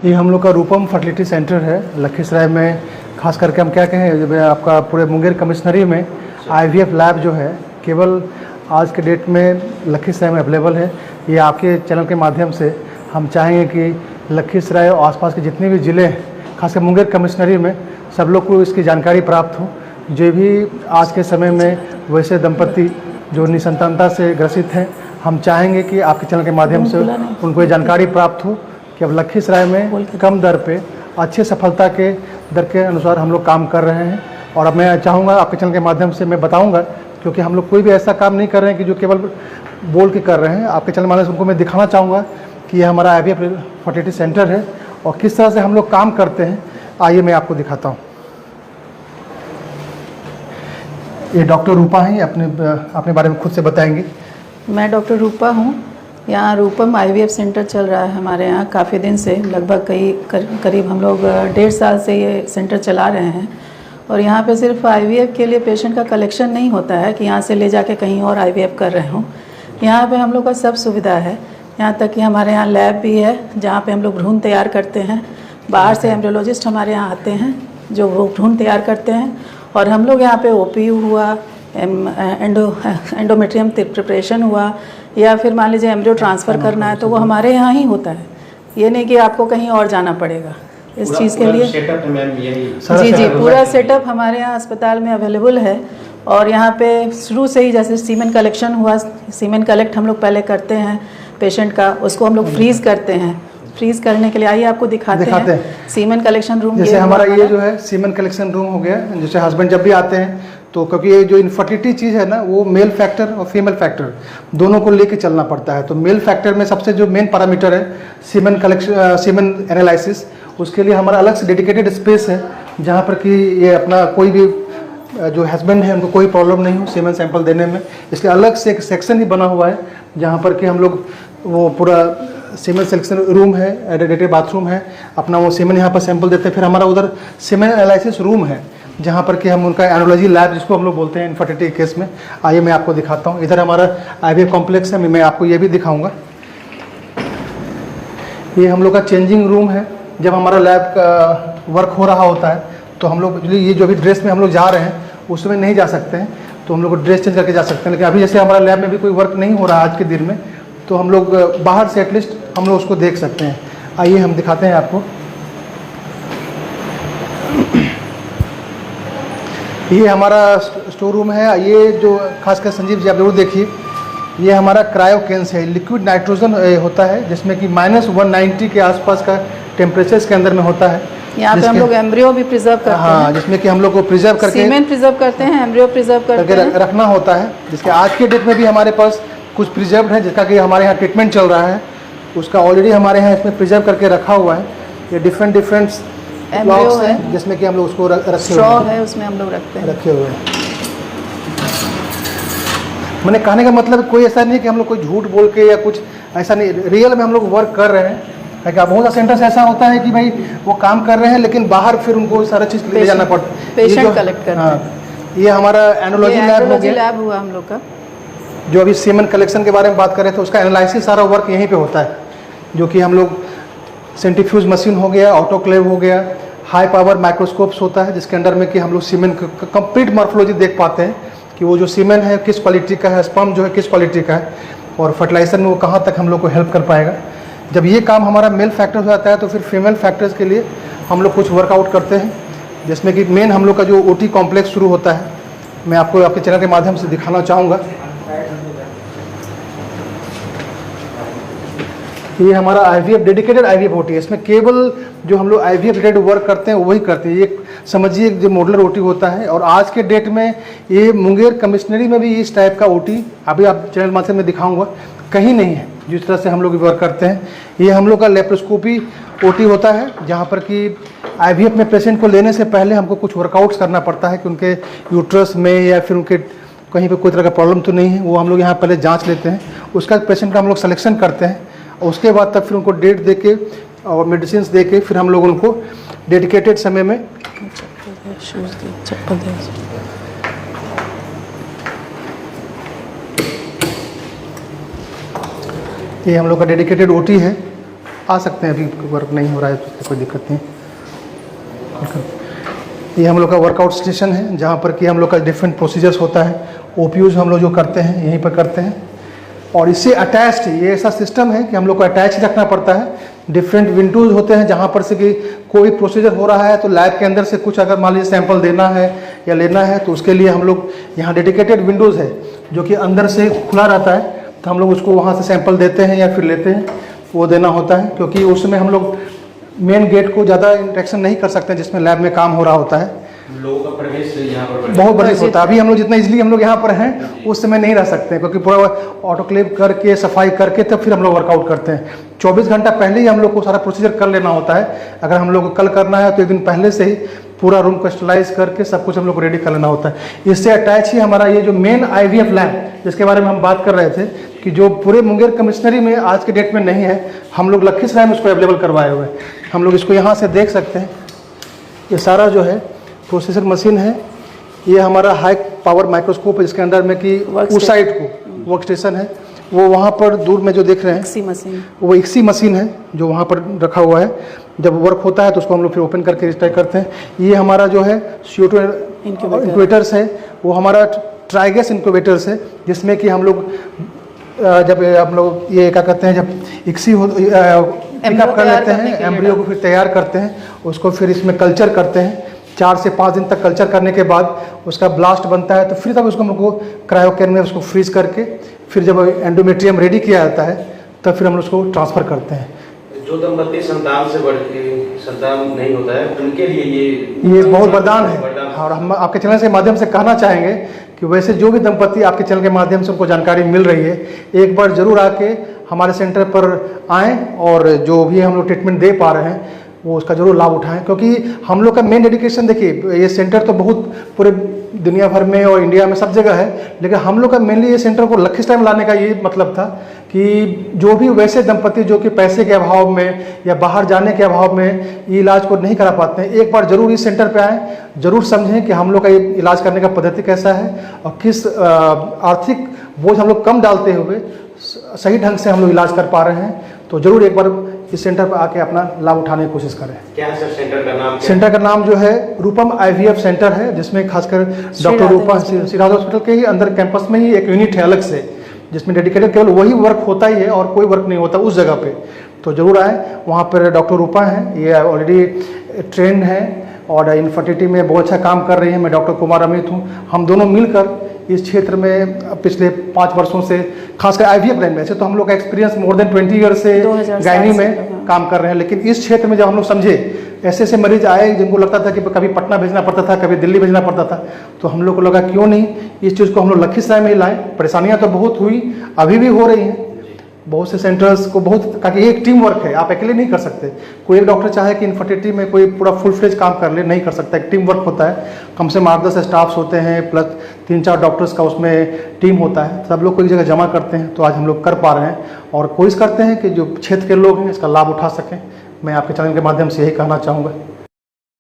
ये हम लोग का रूपम फर्टिलिटी सेंटर है लखीसराय में। खास करके हम क्या कहें, जब आपका पूरे मुंगेर कमिश्नरी में आईवीएफ लैब जो है केवल आज के डेट में लखीसराय में अवेलेबल है। ये आपके चैनल के माध्यम से हम चाहेंगे कि लखीसराय और आसपास के जितने भी ज़िले खासकर मुंगेर कमिश्नरी में सब लोग को इसकी जानकारी प्राप्त हो। जो भी आज के समय में वैसे दंपति जो निसंतानता से ग्रसित हैं, हम चाहेंगे कि आपके चैनल के माध्यम से उनको ये जानकारी प्राप्त हो कि अब लखीसराय में कम दर पे अच्छे सफलता के दर के अनुसार हम लोग काम कर रहे हैं। और अब मैं चाहूँगा आपके चैनल के माध्यम से मैं बताऊँगा, क्योंकि हम लोग कोई भी ऐसा काम नहीं कर रहे हैं कि जो केवल बोल के कर रहे हैं। आपके चैनल के माध्यम से उनको मैं दिखाना चाहूँगा कि ये हमारा आईवीएफ फर्टिलिटी सेंटर है और किस तरह से हम लोग काम करते हैं। आइए मैं आपको दिखाता हूँ। ये डॉक्टर रूपा हैं, अपने बारे में खुद से बताएंगे। मैं डॉक्टर रूपा हूँ। यहाँ रूपम आईवीएफ सेंटर चल रहा है हमारे यहाँ काफ़ी दिन से, लगभग करीब हम लोग 1.5 साल से ये सेंटर चला रहे हैं। और यहाँ पे सिर्फ आईवीएफ के लिए पेशेंट का कलेक्शन नहीं होता है कि यहाँ से ले जाके कहीं और आईवीएफ कर रहे हों। यहाँ पे हम लोग का सब सुविधा है। यहाँ तक कि हमारे यहाँ लैब भी है जहाँ पे हम लोग भ्रूण तैयार करते हैं। बाहर से एम्ब्रियोलॉजिस्ट हमारे यहाँ आते हैं जो वो भ्रूण तैयार करते हैं। और हम लोग यहाँ पे ओपीयू हुआ, एंडोमेट्रियम प्रिपरेशन हुआ, या फिर मान लीजिए एम्ब्रियो ट्रांसफ़र करना है तो वो हमारे यहाँ ही होता है। ये नहीं कि आपको कहीं और जाना पड़ेगा इस चीज़ के लिए। जी, पूरा सेटअप हमारे यहाँ अस्पताल में अवेलेबल है। और यहाँ पे शुरू से ही जैसे सीमेन कलेक्शन हुआ, सीमेन कलेक्ट हम लोग पहले करते हैं पेशेंट का, उसको हम लोग फ्रीज़ करते हैं। फ्रीज करने के लिए आइए आपको दिखाते हैं सीमेन कलेक्शन रूम। जैसे हमारा ये जो है सीमेन कलेक्शन रूम हो गया। जैसे हस्बैंड जब भी आते हैं तो क्योंकि ये जो इनफर्टिलिटी चीज़ है ना, वो मेल फैक्टर और फीमेल फैक्टर दोनों को लेके चलना पड़ता है। तो मेल फैक्टर में सबसे जो मेन पैरामीटर है सीमेन कलेक्शन, सीमेन एनालिसिस, उसके लिए हमारा अलग से डेडिकेटेड स्पेस है जहाँ पर कि ये अपना कोई भी जो हस्बैंड है उनको कोई प्रॉब्लम नहीं हो सीमेन सैंपल देने में। इसलिए अलग से एक सेक्शन ही बना हुआ है जहाँ पर कि हम लोग वो पूरा सीमेन सिलेक्शन रूम है, डेडिकेटेड बाथरूम है, अपना वो सीमेन यहाँ पर सैंपल देते हैं। फिर हमारा उधर सीमेन एनालिसिस रूम है जहाँ पर कि हम उनका एनोलॉजी लैब जिसको हम लोग बोलते हैं इनफर्टिलिटी केस में। आइए मैं आपको दिखाता हूँ। इधर हमारा आईवीएफ कॉम्प्लेक्स है, मैं आपको ये भी दिखाऊंगा। ये हम लोग का चेंजिंग रूम है। जब हमारा लैब का वर्क हो रहा होता है तो हम लोग ये जो भी ड्रेस में हम लोग जा रहे हैं उसमें नहीं जा सकते हैं, तो हम लोग ड्रेस चेंज करके जा सकते हैं। लेकिन अभी जैसे हमारा लैब में भी कोई वर्क नहीं हो रहा आज के दिन में, तो हम लोग बाहर से एटलीस्ट हम लोग उसको देख सकते हैं। आइए हम दिखाते हैं आपको। ये हमारा स्टोर रूम है। ये जो खासकर संजीव जी आप जरूर देखिए, ये हमारा क्रायोकेंस है, लिक्विड नाइट्रोजन होता है जिसमें कि -190 के आसपास का टेम्परेचर के अंदर में होता है। यहाँ पे हम लोग एम्ब्रियो भी प्रिजर्व करते हैं। हाँ, जिसमें कि हम लोग को प्रिजर्व करके सीमेन प्रिजर्व करते हैं, एम्ब्रियो प्रिजर्व करके रखना होता है। जिसके आज के डेट में भी हमारे पास कुछ प्रिजर्व है जिसका कि हमारे यहाँ ट्रीटमेंट चल रहा है, उसका ऑलरेडी हमारे यहाँ इसमें प्रिजर्व करके रखा हुआ है। ये डिफरेंट ब्लॉक्स हैं जिसमें कि हम लोग उसको रखे हुए हैं, उसमें हम लोग रखे हुए हैं। मैंने कहने का मतलब कोई ऐसा नहीं कि हम लोग कोई झूठ बोल के या कुछ ऐसा नहीं, रियल में हम लोग वर्क कर रहे हैं। क्या बहुत सा सेंटर्स ऐसा होता है कि भाई वो काम कर रहे हैं लेकिन बाहर फिर उनको सारा चीज़ ले जाना पड़ता है, पेशेंट कलेक्ट करते हैं। ये हमारा एनोलॉजी लैब हुआ हम लोग का। जो अभी सीमेन कलेक्शन के बारे में बात करें तो उसका एनालिसिस सारा वर्क यहीं पे होता है, जो कि हम लोग सेंट्रीफ्यूज मशीन हो गया, ऑटोक्लेव हो गया, हाई पावर माइक्रोस्कोप्स होता है जिसके अंडर में कि हम लोग सीमेन का कंप्लीट मॉर्फोलॉजी देख पाते हैं कि वो जो सीमेन है किस क्वालिटी का है, स्पर्म जो है किस क्वालिटी का है, और फर्टिलाइजर में वो कहाँ तक हम लोग को हेल्प कर पाएगा। जब ये काम हमारा मेल फैक्टर हो जाता है तो फिर फीमेल फैक्टर्स के लिए हम लोग कुछ वर्कआउट करते हैं, जिसमें कि मेन हम लोग का जो ओटी कॉम्प्लेक्स शुरू होता है, मैं आपको आपके चैनल के माध्यम से दिखाना चाहूँगा। ये हमारा आईवीएफ डेडिकेटेड आईवीएफ ओटी है। इसमें केवल जो हम लोग आईवीएफ रिलेटेड वर्क करते हैं वही करते हैं। ये समझिए जो मॉडलर ओटी होता है, और आज के डेट में ये मुंगेर कमिश्नरी में भी इस टाइप का ओटी अभी आप चैनल माध्यम में दिखाऊंगा कहीं नहीं है जिस तरह से हम लोग वर्क करते हैं। ये हम लोग का लेप्रोस्कोपी ओटी होता है जहाँ पर कि आईवीएफ में पेशेंट को लेने से पहले हमको कुछ वर्कआउट्स करना पड़ता है कि उनके यूट्रस में या फिर उनके कहीं पे कोई तरह का प्रॉब्लम तो नहीं है, वो हम लोग यहाँ पहले जांच लेते हैं। उसका पेशेंट का हम लोग सिलेक्शन करते हैं और उसके बाद तब फिर उनको डेट दे के और मेडिसिन दे के फिर हम लोग उनको डेडिकेटेड समय में ये हम लोग का डेडिकेटेड ओटी है आ सकते हैं, अभी वर्क नहीं हो रहा है तो कोई दिक्कत नहीं। ये हम लोग का वर्कआउट स्टेशन है जहाँ पर कि हम लोग का डिफरेंट प्रोसीजर्स होता है, ओपीयूज हम लोग जो करते हैं यहीं पर करते हैं। और इससे अटैच्ड ये ऐसा सिस्टम है कि हम लोग को अटैच रखना पड़ता है। डिफरेंट विंडोज़ होते हैं जहाँ पर से कि कोई प्रोसीजर हो रहा है तो लैब के अंदर से कुछ अगर मान लीजिए सैंपल देना है या लेना है तो उसके लिए हम लोग यहाँ डेडिकेटेड विंडोज़ है जो कि अंदर से खुला रहता है, तो हम लोग उसको वहाँ से सैंपल देते हैं या फिर लेते हैं, वो देना होता है। क्योंकि उसमें हम लोग मेन गेट को ज़्यादा इंटरेक्शन नहीं कर सकते जिसमें लैब में काम हो रहा होता है। लोगों का प्रवेश यहाँ पर बहुत बड़ी होता है। अभी हम लोग जितना इजीली हम लोग यहाँ पर हैं उस समय नहीं रह सकते हैं, क्योंकि पूरा ऑटोक्लेव करके सफाई करके तब फिर हम लोग वर्कआउट करते हैं। 24 घंटा पहले ही हम लोग को सारा प्रोसीजर कर लेना होता है। अगर हम लोग को कल करना है तो एक दिन पहले से ही पूरा रूम को स्टरलाइज करके सब कुछ हम लोग को रेडी कर लेना होता है। इससे अटैच ही हमारा ये जो मेन IVF लैब जिसके बारे में हम बात कर रहे थे कि जो पूरे मुंगेर कमिश्नरी में आज के डेट में नहीं है, हम लोग लखीसराय में उसको अवेलेबल करवाए हुए हैं। हम लोग इसको यहाँ से देख सकते हैं। ये सारा जो है प्रोसेसर मशीन है, ये हमारा हाई पावर माइक्रोस्कोप है जिसके अंदर में कि उस साइड को वर्क स्टेशन है, वो वहाँ पर दूर में जो देख रहे हैं एक्सी मशीन, वो एक्सी मशीन है जो वहाँ पर रखा हुआ है। जब वर्क होता है तो उसको हम लोग फिर ओपन करके रिस्टार्ट करते हैं। ये हमारा जो है CO2 इंक्यूबेटर्स है, वो हमारा ट्राइगेस इंक्यूबेटर्स है जिसमें कि हम लोग जब हम लोग ये क्या कहते हैं, जब एक्सी पिकअप कर लेते हैं, एम्ब्रियो को फिर तैयार करते हैं, उसको फिर इसमें कल्चर करते हैं। 4 से 5 दिन तक कल्चर करने के बाद उसका ब्लास्ट बनता है, तो फिर तब उसको हम लोग को क्रायोकेन में उसको फ्रीज करके फिर जब एंडोमेट्रियम रेडी किया जाता है तब फिर हम उसको ट्रांसफ़र करते हैं। जो दंपति संतान से बढ़ के संतान नहीं होता है उनके लिए ये बहुत वरदान है। और हम आपके चैनल के माध्यम से कहना चाहेंगे कि वैसे जो भी दंपति आपके चैनल के माध्यम से उनको जानकारी मिल रही है, एक बार ज़रूर आके हमारे सेंटर पर आएँ और जो भी हम लोग ट्रीटमेंट दे पा रहे हैं वो उसका जरूर लाभ उठाएं। क्योंकि हम लोग का मेन डेडिकेशन देखिए, ये सेंटर तो बहुत पूरे दुनिया भर में और इंडिया में सब जगह है, लेकिन हम लोग का मेनली ये सेंटर को लखीसराय में लाने का ये मतलब था कि जो भी वैसे दंपति जो कि पैसे के अभाव में या बाहर जाने के अभाव में ये इलाज को नहीं करा पाते हैं, एक बार जरूर इस सेंटर पे आएँ, जरूर समझें कि हम लोग का ये इलाज करने का पद्धति कैसा है और किस आर्थिक बोझ हम लोग कम डालते हुए सही ढंग से हम लोग इलाज कर पा रहे हैं। तो जरूर एक बार इस सेंटर पर आके अपना लाभ उठाने की कोशिश करें। क्या है सर सेंटर का नाम? सेंटर का नाम जो है रूपम IVF सेंटर है, जिसमें खासकर डॉक्टर रूपा श्रीराज हॉस्पिटल के ही अंदर कैंपस में ही एक यूनिट है अलग से, जिसमें डेडिकेटेड केवल वही वर्क होता ही है और कोई वर्क नहीं होता उस जगह पे। तो जरूर आए, वहाँ पर डॉक्टर रूपा हैं, ये ऑलरेडी ट्रेंड है और इनफर्टिलिटी में बहुत अच्छा काम कर रही है। मैं डॉक्टर कुमार अमित हूँ। हम दोनों मिलकर इस क्षेत्र में पिछले 5 वर्षों से खासकर IVF लाइन में, ऐसे तो हम लोग का एक्सपीरियंस मोर देन 20 ईयर से गायनी में काम कर रहे हैं, लेकिन इस क्षेत्र में जब हम लोग समझे ऐसे ऐसे मरीज आए जिनको लगता था कि कभी पटना भेजना पड़ता था, कभी दिल्ली भेजना पड़ता था, तो हम लोग को लगा क्यों नहीं इस चीज़ को हम लोग लखीसराय में ही लाएँ। परेशानियाँ तो बहुत हुई, अभी भी हो रही हैं बहुत से सेंटर्स को, बहुत ताकि ये एक टीम वर्क है, आप अकेले नहीं कर सकते। कोई एक डॉक्टर चाहे कि इनफर्टिलिटी में कोई पूरा फुल फ्लेज काम कर ले, नहीं कर सकता, एक टीम वर्क होता है। कम से कम 8-10 स्टाफ्स होते हैं प्लस 3-4 डॉक्टर्स का उसमें टीम होता है, सब लोग को एक जगह जमा करते हैं। तो आज हम लोग कर पा रहे हैं और कोशिश करते हैं कि जो क्षेत्र के लोग हैं इसका लाभ उठा सकें। मैं आपके चैनल के माध्यम से यही कहना चाहूँगा।